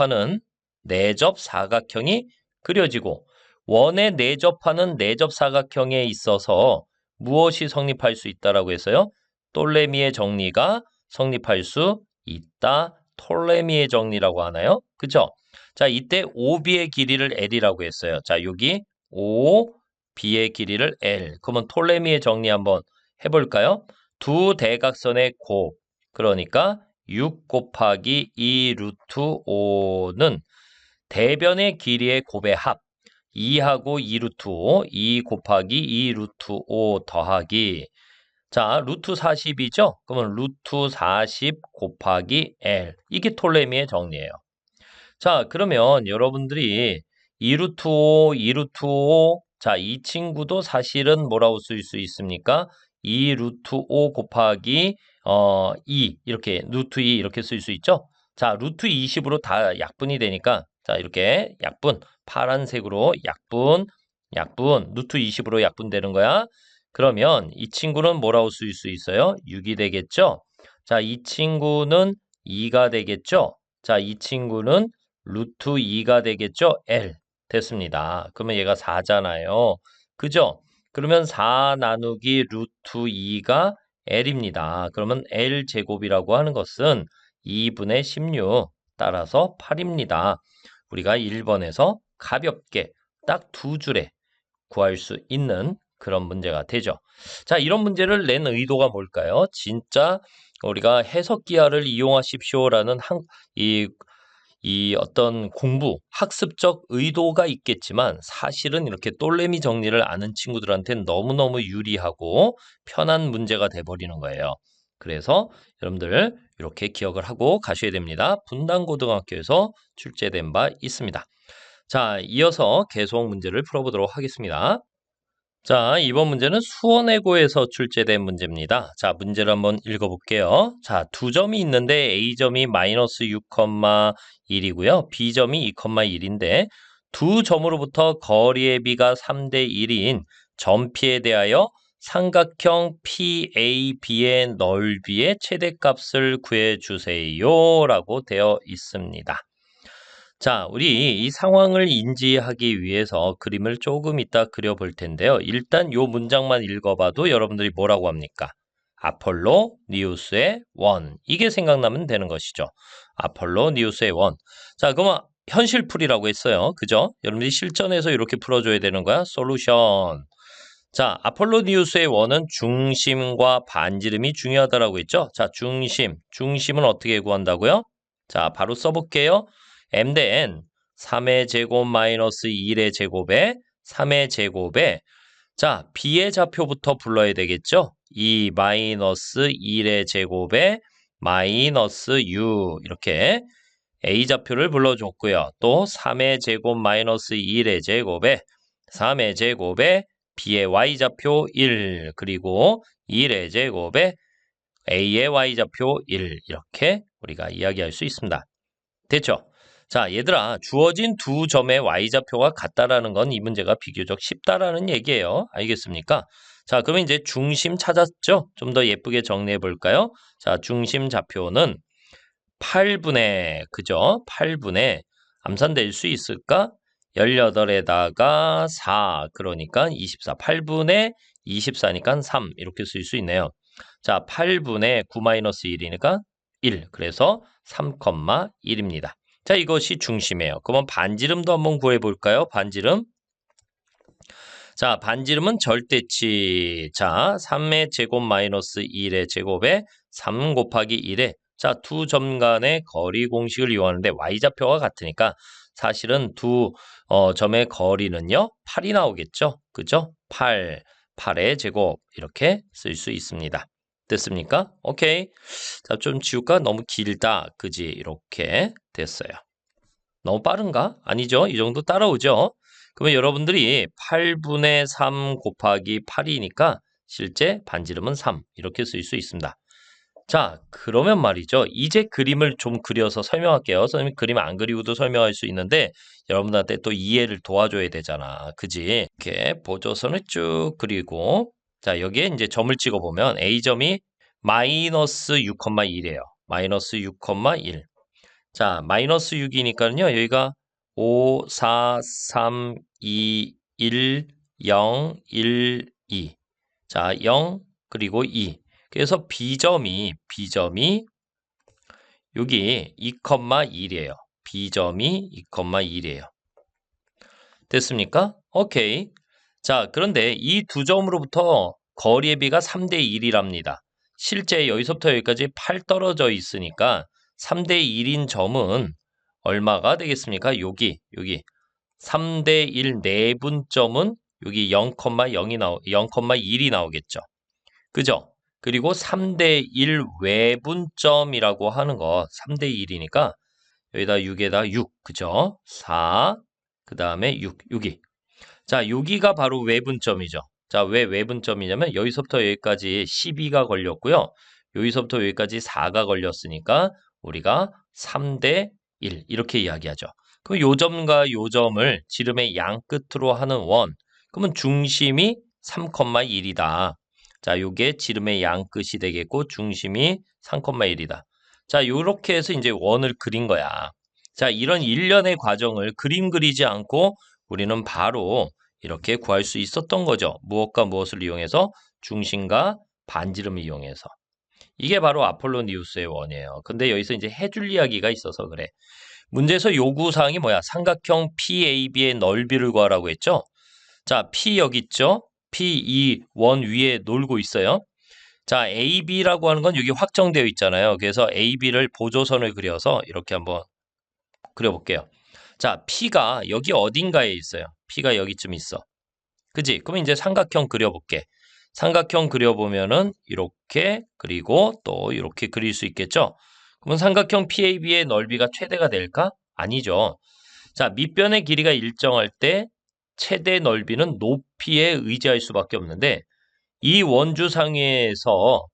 사각형이 그려지고 원에 내접하는 내접 사각형에 있어서 무엇이 성립할 수 있다라고 했어요? 톨레미의 정리가 성립할 수 있다. 톨레미의 정리라고 하나요? 그죠? 자, 이때 OB의 길이를 L이라고 했어요. 자, 여기 OB의 길이를 L. 그러면 톨레미의 정리 한번 해볼까요? 두 대각선의 곱. 그러니까 6 곱하기 2 루트 5는 대변의 길이의 곱의 합. 2하고 2 루트 5, 2 곱하기 2 루트 5 더하기. 자, 루트 40이죠? 그러면 루트 40 곱하기 L. 이게 톨레미의 정리예요. 자, 그러면 여러분들이 2 루트 5, 2 루트 5. 자, 이 친구도 사실은 뭐라고 쓸 수 있습니까? 2 루트 5 곱하기 2 이렇게 루트 2 이렇게 쓸 수 있죠? 자, 루트 20으로 다 약분이 되니까 자, 이렇게 약분, 파란색으로 약분, 루트 20으로 약분되는 거야. 그러면 이 친구는 뭐라고 쓸 수 있어요? 6이 되겠죠? 자, 이 친구는 2가 되겠죠? 자, 이 친구는 루트 2가 되겠죠? L. 됐습니다. 그러면 얘가 4잖아요. 그죠? 그러면 4 나누기 루트 2가 L입니다. 그러면 L 제곱이라고 하는 것은 2분의 16 따라서 8입니다. 우리가 1번에서 가볍게 딱 두 줄에 구할 수 있는 그런 문제가 되죠. 자, 이런 문제를 낸 의도가 뭘까요? 진짜 우리가 해석기하를 이용하십시오라는 이 어떤 공부, 학습적 의도가 있겠지만 사실은 이렇게 똘레미 정리를 아는 친구들한테는 너무너무 유리하고 편한 문제가 돼버리는 거예요. 그래서 여러분들 이렇게 기억을 하고 가셔야 됩니다. 분당고등학교에서 출제된 바 있습니다. 자, 이어서 계속 문제를 풀어보도록 하겠습니다. 자, 이번 문제는 수원외고에서 출제된 문제입니다. 자, 문제를 한번 읽어볼게요. 자, 두 점이 있는데 A점이 마이너스 6,1이고요. B점이 2,1인데 두 점으로부터 거리의 비가 3대 1인 점피에 대하여 삼각형 PAB의 넓이의 최대값을 구해주세요 라고 되어 있습니다. 자, 우리 이 상황을 인지하기 위해서 그림을 조금 이따 그려볼 텐데요. 일단 요 문장만 읽어봐도 여러분들이 뭐라고 합니까? 아폴로 니우스의 원. 이게 생각나면 되는 것이죠. 아폴로 니우스의 원. 자, 그러면 현실풀이라고 했어요. 그죠? 여러분들이 실전에서 이렇게 풀어줘야 되는 거야. 솔루션. 자, 아폴로 니우스의 원은 중심과 반지름이 중요하다라고 했죠? 자, 중심은 어떻게 구한다고요? 자, 바로 써볼게요. m 대 n 3의 제곱 마이너스 1의 제곱에 3의 제곱에 자, b의 좌표부터 불러야 되겠죠? 2 마이너스 1의 제곱에 마이너스 u 이렇게 a 좌표를 불러줬고요. 또 3의 제곱 마이너스 1의 제곱에 3의 제곱에 b의 y좌표 1 그리고 1의 제곱에 a의 y좌표 1 이렇게 우리가 이야기할 수 있습니다. 됐죠? 자, 얘들아, 주어진 두 점의 y좌표가 같다라는 건 이 문제가 비교적 쉽다라는 얘기예요. 알겠습니까? 자, 그러면 이제 중심 찾았죠? 좀 더 예쁘게 정리해 볼까요? 자, 중심 좌표는 8분의, 그죠? 8분의, 암산될 수 있을까? 18에다가 4, 그러니까 24. 8분의 24니까 3, 이렇게 쓸 수 있네요. 자, 8분의 9-1이니까 1, 그래서 3,1입니다. 자, 이것이 중심이에요. 그러면 반지름도 한번 구해볼까요? 반지름. 자, 반지름은 절대치. 자, 3의 제곱 마이너스 1의 제곱에 3 곱하기 1에 자, 두 점 간의 거리 공식을 이용하는데 y좌표가 같으니까 사실은 두 점의 거리는요. 8이 나오겠죠? 그죠? 8의 제곱 이렇게 쓸 수 있습니다. 됐습니까? 오케이. 자, 좀 지울까? 너무 길다. 그지? 이렇게 됐어요. 너무 빠른가? 아니죠. 이 정도 따라오죠. 그러면 여러분들이 8분의 3 곱하기 8이니까 실제 반지름은 3 이렇게 쓸 수 있습니다. 자, 그러면 말이죠. 이제 그림을 좀 그려서 설명할게요. 선생님 그림 안 그리고도 설명할 수 있는데 여러분들한테 또 이해를 도와줘야 되잖아. 그지? 이렇게 보조선을 쭉 그리고 자, 여기에 이제 점을 찍어보면 A점이 마이너스 6,1이에요. 마이너스 6,1. 자, 마이너스 6이니까요. 여기가 5, 4, 3, 2, 1, 0, 1, 2. 자, 0 그리고 2. 그래서 B점이 여기 2,1이에요. B점이 2,1이에요. 됐습니까? 오케이. 자, 그런데 이 두 점으로부터 거리의 비가 3대 1이랍니다. 실제 여기서부터 여기까지 8 떨어져 있으니까 3대 1인 점은 얼마가 되겠습니까? 여기 3대 1 내분점은 여기 0,1이 나오겠죠. 그죠? 그리고 3대 1 외분점이라고 하는 거 3대 1이니까 여기다 6에다 6, 그죠? 4, 그 다음에 6이. 자, 여기가 바로 외분점이죠. 자, 왜 외분점이냐면 여기서부터 여기까지 12가 걸렸고요. 여기서부터 여기까지 4가 걸렸으니까 우리가 3대 1 이렇게 이야기하죠. 그럼 요 점과 요 점을 지름의 양 끝으로 하는 원. 그러면 중심이 3,1이다. 자, 요게 지름의 양 끝이 되겠고 중심이 3,1이다. 자, 요렇게 해서 이제 원을 그린 거야. 자, 이런 일련의 과정을 그림 그리지 않고 우리는 바로 이렇게 구할 수 있었던 거죠. 무엇과 무엇을 이용해서? 중심과 반지름을 이용해서. 이게 바로 아폴로니우스의 원이에요. 근데 여기서 이제 해줄 이야기가 있어서 그래. 문제에서 요구사항이 뭐야? 삼각형 PAB의 넓이를 구하라고 했죠? 자, P 여기 있죠? P 이 원 위에 놀고 있어요. 자, AB라고 하는 건 여기 확정되어 있잖아요. 그래서 AB를 보조선을 그려서 이렇게 한번 그려볼게요. 자, P가 여기 어딘가에 있어요. P가 여기쯤 있어. 그지? 그럼 이제 삼각형 그려볼게. 삼각형 그려보면은 이렇게 그리고 또 이렇게 그릴 수 있겠죠? 그러면 삼각형 PAB의 넓이가 최대가 될까? 아니죠. 자, 밑변의 길이가 일정할 때 최대 넓이는 높이에 의지할 수밖에 없는데 이 원주상에서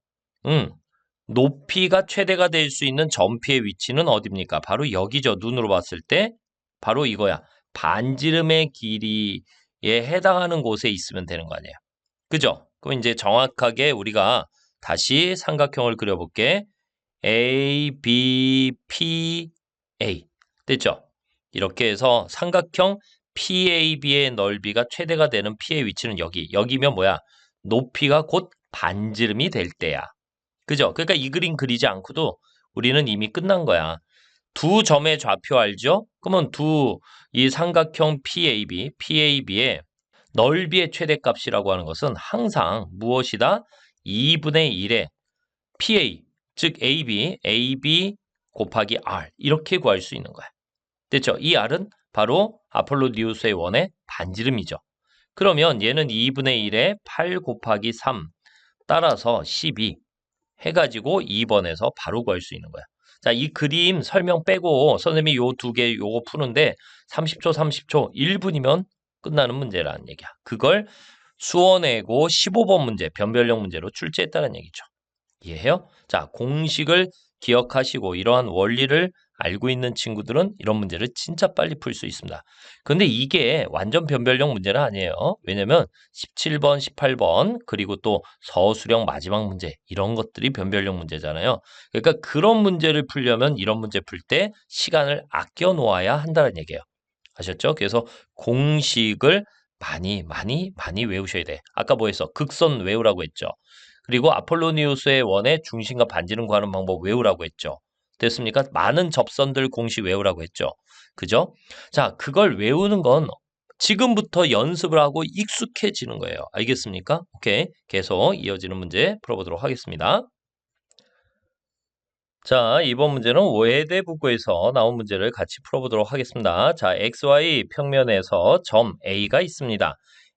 높이가 최대가 될 수 있는 점피의 위치는 어디입니까? 바로 여기죠. 눈으로 봤을 때 바로 이거야. 반지름의 길이에 해당하는 곳에 있으면 되는 거 아니에요. 그죠? 그럼 이제 정확하게 우리가 다시 삼각형을 그려볼게. A, B, P, A. 됐죠? 이렇게 해서 삼각형 PAB의 넓이가 최대가 되는 P의 위치는 여기. 여기면 뭐야? 높이가 곧 반지름이 될 때야. 그죠? 그러니까 이 그림 그리지 않고도 우리는 이미 끝난 거야. 두 점의 좌표 알죠? 그러면 이 삼각형 PAB의 넓이의 최대값이라고 하는 것은 항상 무엇이다? 2분의 1의 PA, 즉 AB 곱하기 R 이렇게 구할 수 있는 거야. 됐죠? 이 R은 바로 아폴로니우스의 원의 반지름이죠. 그러면 얘는 2분의 1에 8 곱하기 3 따라서 12 해가지고 2번에서 바로 구할 수 있는 거야. 자, 이 그림 설명 빼고 선생님이 요 두 개 요거 푸는데 30초, 1분이면 끝나는 문제라는 얘기야. 그걸 수원외고 15번 문제, 변별력 문제로 출제했다는 얘기죠. 이해해요? 자, 공식을 기억하시고 이러한 원리를 알고 있는 친구들은 이런 문제를 진짜 빨리 풀 수 있습니다. 근데 이게 완전 변별력 문제는 아니에요. 왜냐면 17번, 18번 그리고 또 서술형 마지막 문제 이런 것들이 변별력 문제잖아요. 그러니까 그런 문제를 풀려면 이런 문제 풀 때 시간을 아껴 놓아야 한다는 얘기예요. 아셨죠? 그래서 공식을 많이 외우셔야 돼. 아까 뭐 했어? 극선 외우라고 했죠. 그리고 아폴로니우스의 원의 중심과 반지름 구하는 방법 외우라고 했죠. 됐습니까? 많은 접선들 공식 외우라고 했죠. 그죠? 자, 그걸 외우는 건 지금부터 연습을 하고 익숙해지는 거예요. 알겠습니까? 오케이. 계속 이어지는 문제 풀어보도록 하겠습니다. 자, 이번 문제는 외대부고에서 나온 문제를 같이 풀어보도록 하겠습니다. 자, XY 평면에서 점 A가 있습니다.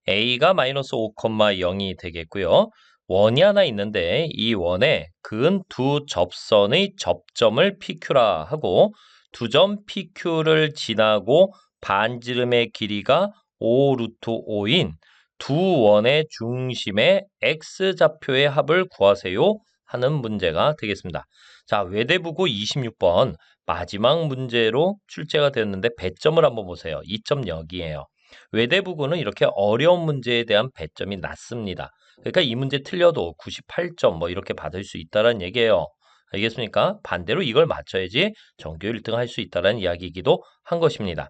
A가 마이너스 5,0이 되겠고요. 원이 하나 있는데 이 원에 근 두 접선의 접점을 PQ라 하고 두 점 PQ를 지나고 반지름의 길이가 5 루트 5인 두 원의 중심의 X좌표의 합을 구하세요 하는 문제가 되겠습니다. 자, 외대부고 26번 마지막 문제로 출제가 되었는데 배점을 한번 보세요. 2.0이에요. 외대부고는 이렇게 어려운 문제에 대한 배점이 낮습니다. 그러니까 이 문제 틀려도 98점 뭐 이렇게 받을 수 있다는 얘기예요. 알겠습니까? 반대로 이걸 맞춰야지 전교 1등 할 수 있다는 이야기이기도 한 것입니다.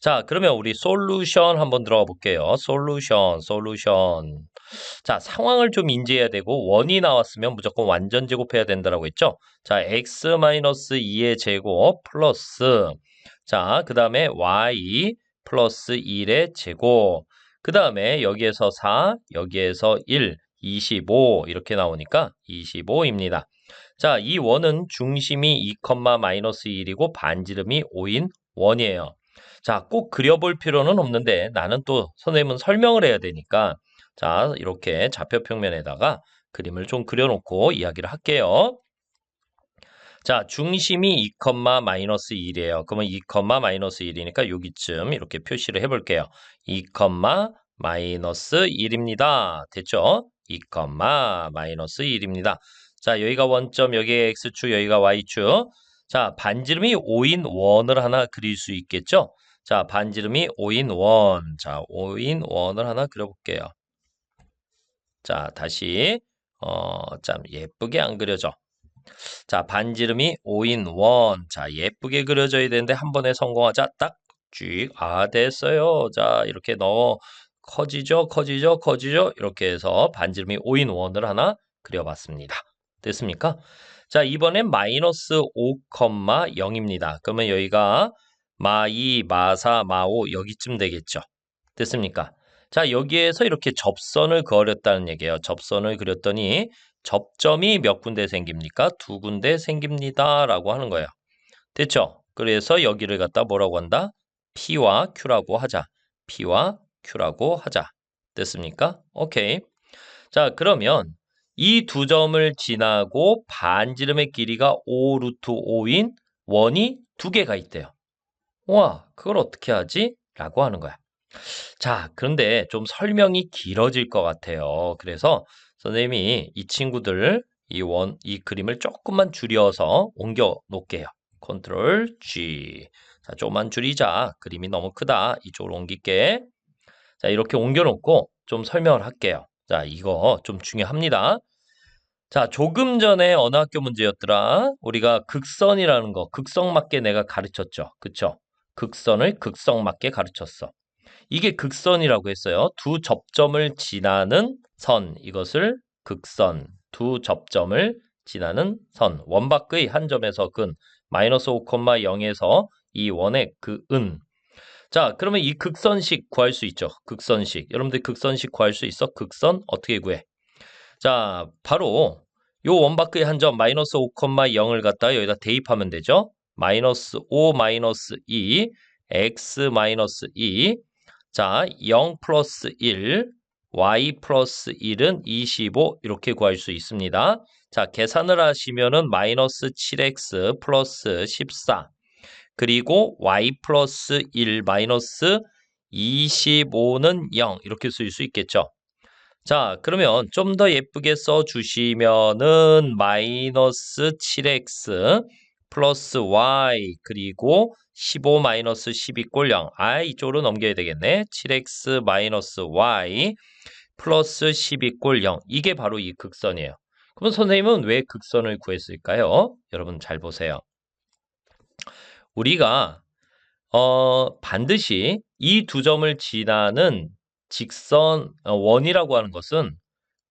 자, 그러면 우리 솔루션 한번 들어가 볼게요. 솔루션. 자, 상황을 좀 인지해야 되고 원이 나왔으면 무조건 완전 제곱해야 된다라고 했죠. 자, x-2의 제곱 플러스 자, 그 다음에 y 플러스 1의 제곱 그 다음에 여기에서 4, 여기에서 1, 25 이렇게 나오니까 25입니다. 자, 이 원은 중심이 2, 마이너스 1이고 반지름이 5인 원이에요. 자, 꼭 그려볼 필요는 없는데 나는 또 선생님은 설명을 해야 되니까 자, 이렇게 좌표평면에다가 그림을 좀 그려놓고 이야기를 할게요. 자, 중심이 2, 마이너스 1이에요. 그러면 2, 마이너스 1이니까 여기쯤 이렇게 표시를 해볼게요. 2, 마이너스 1입니다. 됐죠? 2, 마이너스 1입니다. 자, 여기가 원점, 여기가 X축, 여기가 Y축. 자, 반지름이 5인 원을 하나 그릴 수 있겠죠? 자, 반지름이 5인 원. 자, 5인 원을 하나 그려볼게요. 자, 다시 참 예쁘게 안 그려져. 자, 반지름이 5인 원. 자, 예쁘게 그려져야 되는데 한 번에 성공하자. 딱 쭉. 아, 됐어요. 자, 이렇게 넣어 커지죠, 커지죠, 커지죠. 이렇게 해서 반지름이 5인 원을 하나 그려봤습니다. 됐습니까? 자, 이번엔 마이너스 5,0입니다. 그러면 여기가 마2, 마4, 마5 여기쯤 되겠죠. 됐습니까? 자, 여기에서 이렇게 접선을 그렸다는 얘기예요. 접선을 그렸더니 접점이 몇 군데 생깁니까? 2군데 생깁니다. 라고 하는 거예요. 됐죠? 그래서 여기를 갖다 뭐라고 한다? P와 Q라고 하자. P와 Q라고 하자. 됐습니까? 오케이. 자, 그러면 이 두 점을 지나고 반지름의 길이가 5 루트 5인 원이 두 개가 있대요. 와, 그걸 어떻게 하지? 라고 하는 거야. 자, 그런데 좀 설명이 길어질 것 같아요. 그래서 선생님이 이 친구들, 이 그림을 조금만 줄여서 옮겨 놓을게요. 컨트롤 G. 자, 조금만 줄이자. 그림이 너무 크다. 이쪽으로 옮길게. 자, 이렇게 옮겨 놓고 좀 설명을 할게요. 자, 이거 좀 중요합니다. 자, 조금 전에 어느 학교 문제였더라? 우리가 극선이라는 거, 극성 맞게 내가 가르쳤죠. 그쵸? 극선을 극성 맞게 가르쳤어. 이게 극선이라고 했어요. 두 접점을 지나는 선, 이것을 극선, 두 접점을 지나는 선, 원바의 한 점에서 근, 마이너스 5,0에서 이 원의 그 은. 자, 그러면 이 극선식 구할 수 있죠. 극선식. 여러분들 극선식 구할 수 있어? 극선 어떻게 구해? 자, 바로 요 원바의 한 점 마이너스 5,0을 갖다가 여기다 대입하면 되죠. 마이너스 5 마이너스 2 x 마이너스 2 자, 0 플러스 1 y 플러스 1은 25 이렇게 구할 수 있습니다. 자, 계산을 하시면은 마이너스 7x 플러스 14 그리고 y 플러스 1 마이너스 25는 0 이렇게 쓸 수 있겠죠. 자, 그러면 좀 더 예쁘게 써주시면은 마이너스 7x 플러스 y 그리고 15 마이너스 12 꼴 0. 아, 이쪽으로 넘겨야 되겠네. 7x 마이너스 y 플러스 12 꼴 0. 이게 바로 이 극선이에요. 그럼 선생님은 왜 극선을 구했을까요? 여러분 잘 보세요. 우리가 반드시 이 두 점을 지나는 직선 원이라고 하는 것은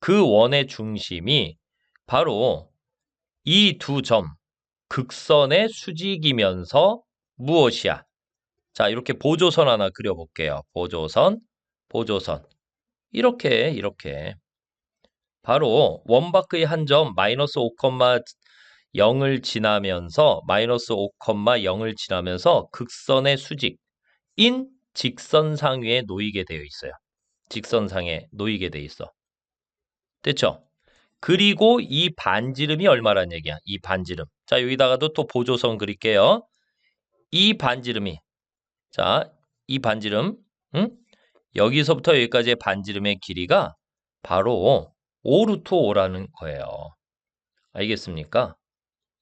그 원의 중심이 바로 이 두 점, 극선의 수직이면서 무엇이야? 자, 이렇게 보조선 하나 그려볼게요. 보조선, 보조선. 이렇게. 바로 원바의 한 점 마이너스 5,0을 지나면서 마이너스 5,0을 지나면서 극선의 수직인 직선상위에 놓이게 되어 있어요. 직선상에 놓이게 돼 있어. 됐죠? 그리고 이 반지름이 얼마란 얘기야? 이 반지름. 자, 여기다가도 또 보조선 그릴게요. 이 반지름이. 자, 이 반지름. 응? 여기서부터 여기까지의 반지름의 길이가 바로 5 루트 5라는 거예요. 알겠습니까?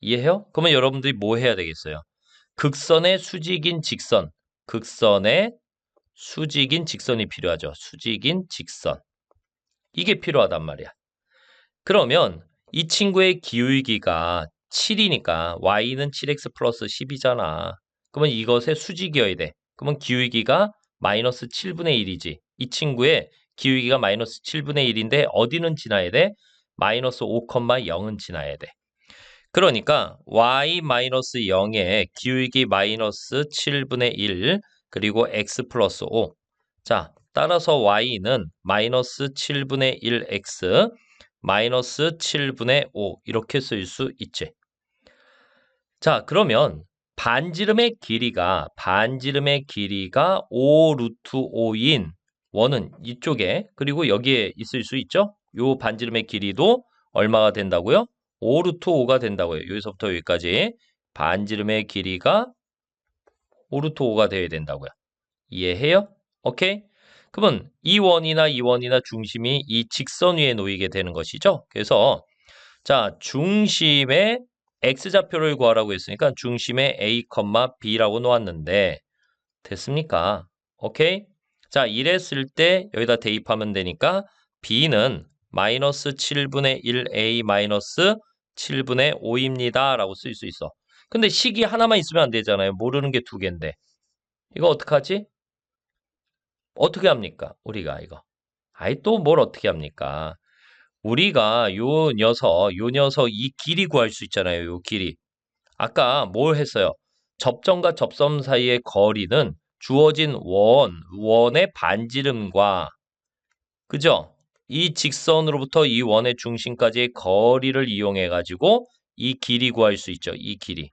이해해요? 그러면 여러분들이 뭐 해야 되겠어요? 극선의 수직인 직선. 극선의 수직인 직선이 필요하죠. 수직인 직선. 이게 필요하단 말이야. 그러면 이 친구의 기울기가 7이니까 y는 7x 플러스 10이잖아. 그러면 이것의 수직이어야 돼. 그러면 기울기가 마이너스 7분의 1이지. 이 친구의 기울기가 마이너스 7분의 1인데 어디는 지나야 돼? 마이너스 5,0은 지나야 돼. 그러니까 y 마이너스 0에 기울기 마이너스 7분의 1 그리고 x 플러스 5. 자, 따라서 y는 마이너스 7분의 1x 마이너스 7분의 5 이렇게 쓸 수 있지. 자, 그러면 반지름의 길이가 5 루트 5인 원은 이쪽에 그리고 여기에 있을 수 있죠? 요 반지름의 길이도 얼마가 된다고요? 5 루트 5가 된다고요. 여기서부터 여기까지 반지름의 길이가 5 루트 5가 되어야 된다고요. 이해해요? 오케이? 그러면 이 원이나 이 원이나 중심이 이 직선 위에 놓이게 되는 것이죠. 그래서 자, 중심의 x좌표를 구하라고 했으니까 중심에 a, b라고 놓았는데 됐습니까? 오케이? 자, 이랬을 때 여기다 대입하면 되니까 b는 마이너스 7분의 1a 마이너스 7분의 5입니다. 라고 쓸 수 있어. 근데 식이 하나만 있으면 안 되잖아요. 모르는 게 두 개인데. 이거 어떡하지? 어떻게 합니까? 우리가 이거. 아이, 또 뭘 어떻게 합니까? 우리가 요 녀석 이 길이 구할 수 있잖아요. 요 길이. 아까 뭘 했어요? 접점과 접점 사이의 거리는 주어진 원의 반지름과, 그죠? 이 직선으로부터 이 원의 중심까지의 거리를 이용해 가지고 이 길이 구할 수 있죠. 이 길이.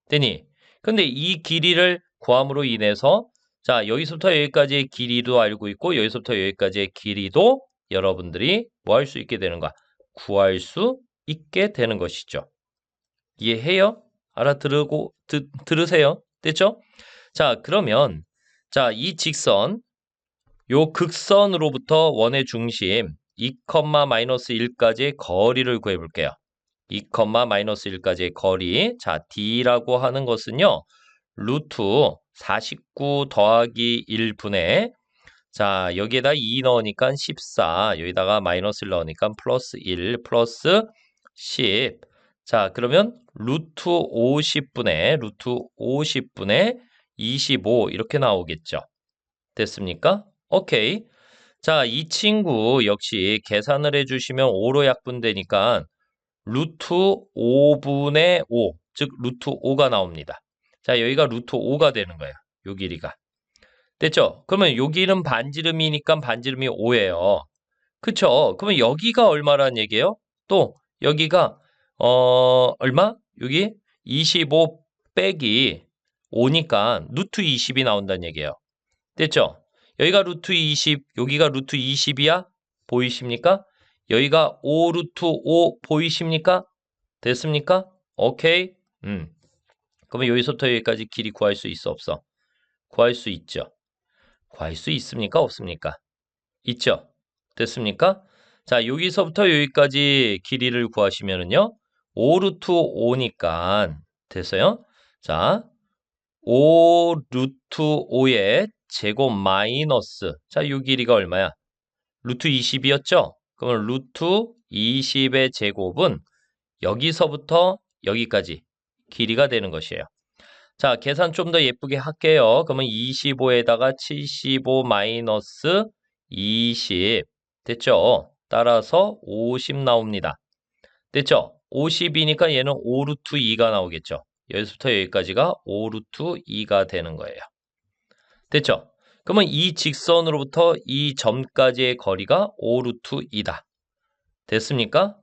되니? 근데 이 길이를 구함으로 인해서 자, 여기서부터 여기까지의 길이도 알고 있고 여기서부터 여기까지의 길이도 여러분들이 뭐 할 수 있게 되는 거야? 구할 수 있게 되는 것이죠. 이해해요? 알아들으고 들으세요. 됐죠? 자, 그러면 자, 이 직선 요 극선으로부터 원의 중심 2, 마이너스 1까지의 거리를 구해 볼게요. 2, 마이너스 1까지의 거리. 자, D라고 하는 것은요. 루트 49 더하기 1분의 자, 여기에다 2 넣으니까 14. 여기다가 마이너스 1 넣으니까 플러스 1 플러스 10. 자, 그러면 루트 50분의 25 이렇게 나오겠죠. 됐습니까? 오케이. 자, 이 친구 역시 계산을 해주시면 5로 약분되니까 루트 5분의 5, 즉 루트 5가 나옵니다. 자, 여기가 루트 5가 되는 거예요. 요 길이가. 됐죠? 그러면 여기는 반지름이니까 반지름이 5예요. 그쵸? 그러면 여기가 얼마란 얘기예요? 또 여기가 얼마? 여기 25 빼기 5니까 루트 20이 나온다는 얘기예요. 됐죠? 여기가 루트 20, 여기가 루트 20이야? 보이십니까? 여기가 5 루트 5 보이십니까? 됐습니까? 오케이? 그러면 여기서부터 여기까지 길이 구할 수 있어, 없어? 구할 수 있죠. 구할 수 있습니까? 없습니까? 있죠. 됐습니까? 자, 여기서부터 여기까지 길이를 구하시면은요. 5 루트 5니까 됐어요? 자, 5 루트 5의 제곱 마이너스 자, 요 길이가 얼마야? 루트 20이었죠? 그러면 루트 20의 제곱은 여기서부터 여기까지 길이가 되는 것이에요. 자, 계산 좀 더 예쁘게 할게요. 그러면 25에다가 75 마이너스 20 됐죠? 따라서 50 나옵니다. 됐죠? 50이니까 얘는 5 루트 2가 나오겠죠? 여기서부터 여기까지가 5 루트 2가 되는 거예요. 됐죠? 그러면 이 직선으로부터 이 점까지의 거리가 5 루트 2다. 됐습니까?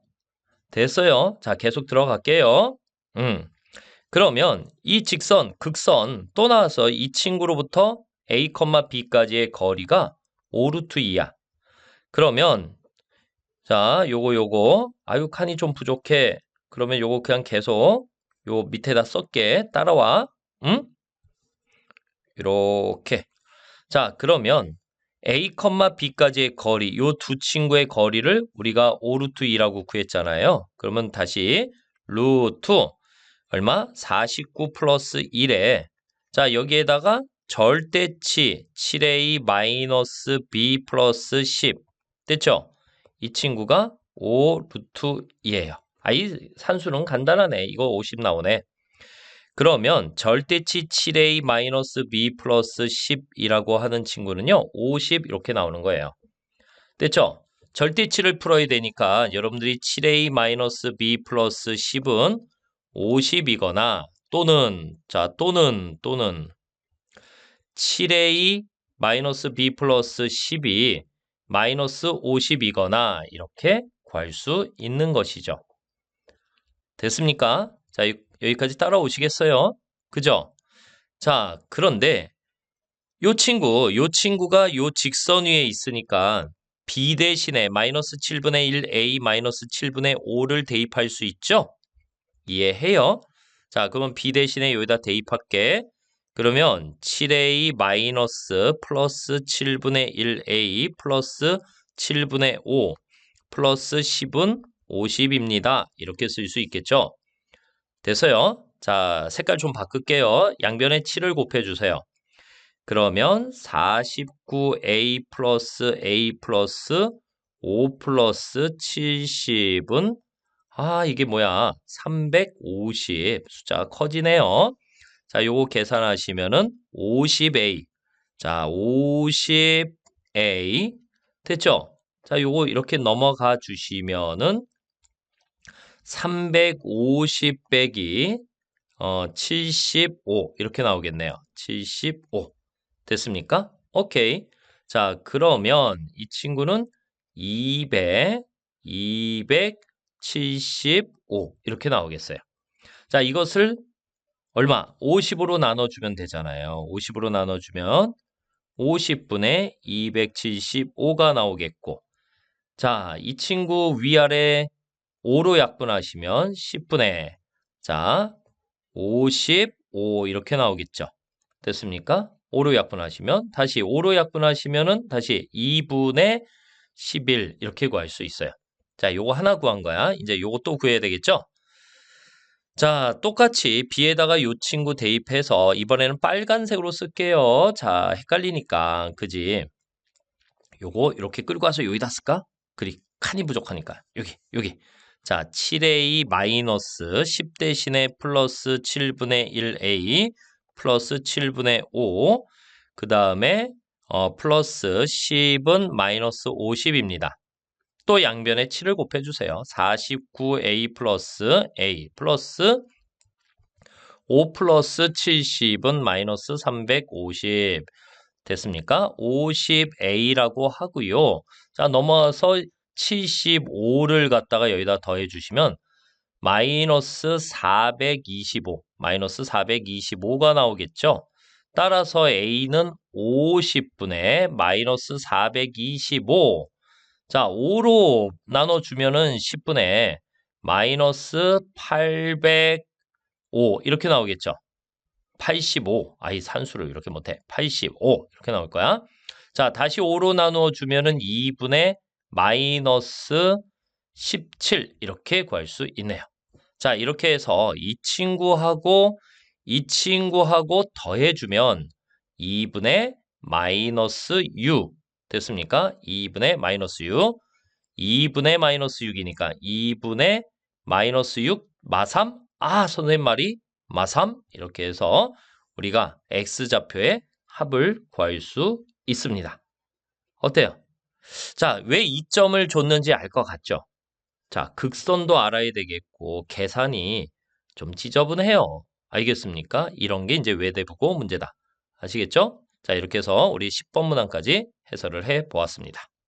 됐어요. 자, 계속 들어갈게요. 그러면 이 직선, 극선 또 나와서 이 친구로부터 A, B까지의 거리가 5 루트 2야. 그러면 자, 요거 아유 칸이 좀 부족해. 그러면 요거 그냥 계속 요 밑에다 쓸게. 따라와. 응? 이렇게. 자, 그러면 A, B까지의 거리, 요 두 친구의 거리를 우리가 5 루트 2라고 구했잖아요. 그러면 다시 루트 얼마? 49 플러스 1에 자, 여기에다가 절대치 7a 마이너스 b 플러스 10 됐죠? 이 친구가 5 루트 2예요. 아, 이 산수는 간단하네. 이거 50 나오네. 그러면 절대치 7a 마이너스 b 플러스 10이라고 하는 친구는요. 50 이렇게 나오는 거예요. 됐죠? 절대치를 풀어야 되니까 여러분들이 7a 마이너스 b 플러스 10은 50이거나 또는 7a 마이너스 b 플러스 10이 마이너스 50이거나 이렇게 구할 수 있는 것이죠. 됐습니까? 자, 여기까지 따라오시겠어요? 그죠? 자, 그런데 요 친구가 요 직선 위에 있으니까 b 대신에 마이너스 7분의 1 a 마이너스 7분의 5를 대입할 수 있죠? 이해해요? 자, 그러면 b 대신에 여기다 대입할게. 그러면 7a 마이너스 플러스 7분의 1a 플러스 7분의 5 플러스 10은 50입니다. 이렇게 쓸 수 있겠죠? 됐어요. 자, 색깔 좀 바꿀게요. 양변에 7을 곱해주세요. 그러면 49a 플러스 a 플러스 5 플러스 70은 이게 뭐야? 350. 숫자가 커지네요. 자, 요거 계산하시면은 50a. 자, 50a. 됐죠? 자, 요거 이렇게 넘어가 주시면은 350 빼기 75 이렇게 나오겠네요. 75 됐습니까? 오케이. 자, 그러면 이 친구는 275 이렇게 나오겠어요. 자, 이것을 얼마? 50으로 나눠주면 되잖아요. 50으로 나눠주면 50분의 275가 나오겠고 자, 이 친구 위아래 5로 약분하시면 10분의 자, 55 이렇게 나오겠죠. 됐습니까? 5로 약분하시면 다시 5로 약분하시면은 다시 2분의 11 이렇게 구할 수 있어요. 자, 요거 하나 구한 거야. 이제 요거 또 구해야 되겠죠? 자, 똑같이 B에다가 요 친구 대입해서 이번에는 빨간색으로 쓸게요. 자, 헷갈리니까. 그지? 요거 이렇게 끌고 와서 여기다 쓸까? 그리 칸이 부족하니까. 여기. 자, 7a 마이너스 10 대신에 플러스 7분의 1a 플러스 7분의 5. 그 다음에 플러스 10은 마이너스 50입니다. 또 양변에 7을 곱해주세요. 49a 플러스 a 플러스 5 플러스 70은 마이너스 350 됐습니까? 50a라고 하고요. 자, 넘어와서 75를 갖다가 여기다 더해 주시면 마이너스 425, 마이너스 425가 나오겠죠? 따라서 a는 50분의 마이너스 425. 자, 5로 나눠주면은 10분의 마이너스 805 이렇게 나오겠죠? 85. 이 산수를 이렇게 못해. 85. 이렇게 나올 거야. 자, 다시 5로 나누어 주면은 2분의 마이너스 17. 이렇게 구할 수 있네요. 자, 이렇게 해서 이 친구하고 더해주면 2분의 마이너스 6. 됐습니까? 2분의 마이너스 6. 2분의 마이너스 6이니까 2분의 마이너스 6 마삼? 선생님 말이 마삼? 이렇게 해서 우리가 x좌표의 합을 구할 수 있습니다. 어때요? 자, 왜 이 점을 줬는지 알 것 같죠? 자, 극선도 알아야 되겠고 계산이 좀 지저분해요. 알겠습니까? 이런 게 이제 외대부고 문제다. 아시겠죠? 자, 이렇게 해서 우리 10번 문항까지 해설을 해 보았습니다.